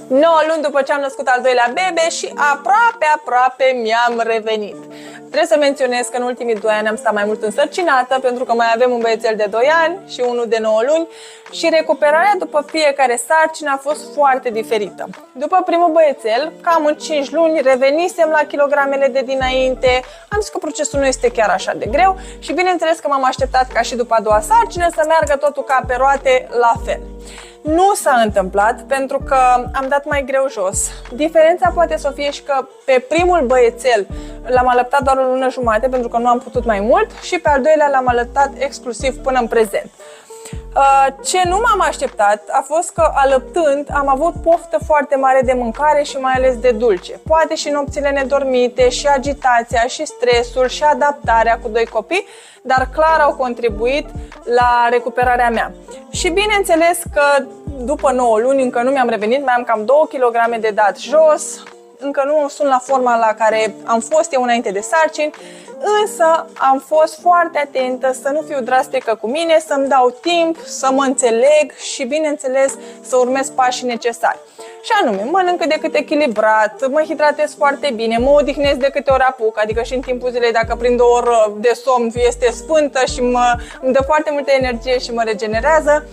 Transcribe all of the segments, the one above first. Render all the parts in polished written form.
9 luni după ce am născut al doilea bebe și aproape mi-am revenit. Trebuie să menționez că în ultimii 2 ani am stat mai mult însărcinată pentru că mai avem un băiețel de 2 ani și unul de 9 luni și recuperarea după fiecare sarcină a fost foarte diferită. După primul băiețel, cam în 5 luni, revenisem la kilogramele de dinainte, am zis că procesul nu este chiar așa de greu și bineînțeles că m-am așteptat ca și după a doua sarcină să meargă totul ca pe roate la fel. Nu s-a întâmplat pentru că am dat mai greu jos. Diferența poate să fie și că pe primul băiețel l-am alăptat doar o lună jumate pentru că nu am putut mai mult și pe al doilea l-am alăptat exclusiv până în prezent. Ce nu m-am așteptat a fost că alăptând am avut poftă foarte mare de mâncare și mai ales de dulce. Poate și nopțile nedormite, și agitația, și stresul, și adaptarea cu 2 copii, dar clar au contribuit la recuperarea mea. Și bineînțeles că după 9 luni încă nu mi-am revenit, mai am cam 2 kg de dat jos, încă nu sunt la forma la care am fost eu înainte de sarcini, însă am fost foarte atentă să nu fiu drastică cu mine, să-mi dau timp, să mă înțeleg și, bineînțeles, să urmez pașii necesari. Și anume, mănânc cât de cât echilibrat, mă hidratez foarte bine, mă odihnesc de câte ori apuc, adică și în timpul zilei dacă prind o oră de somn este sfântă și îmi dă foarte multă energie și mă regenerează.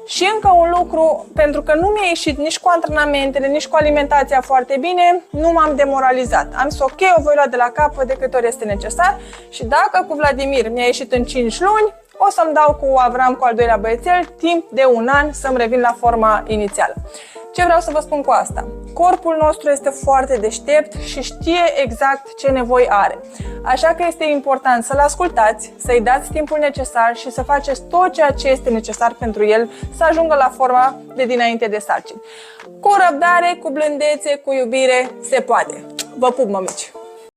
Și încă un lucru, pentru că nu mi-a ieșit nici cu antrenamentele, nici cu alimentația foarte bine, nu m-am demoralizat. Am zis ok, o voi lua de la capăt de câte ori este necesar și dacă cu Vladimir mi-a ieșit în 5 luni, o să-mi dau cu Avram, cu al doilea băiețel, timp de 1 an să-mi revin la forma inițială. Ce vreau să vă spun cu asta? Corpul nostru este foarte deștept și știe exact ce nevoi are. Așa că este important să-l ascultați, să-i dați timpul necesar și să faceți tot ceea ce este necesar pentru el să ajungă la forma de dinainte de sarcini. Cu răbdare, cu blândețe, cu iubire, se poate. Vă pup, mămici!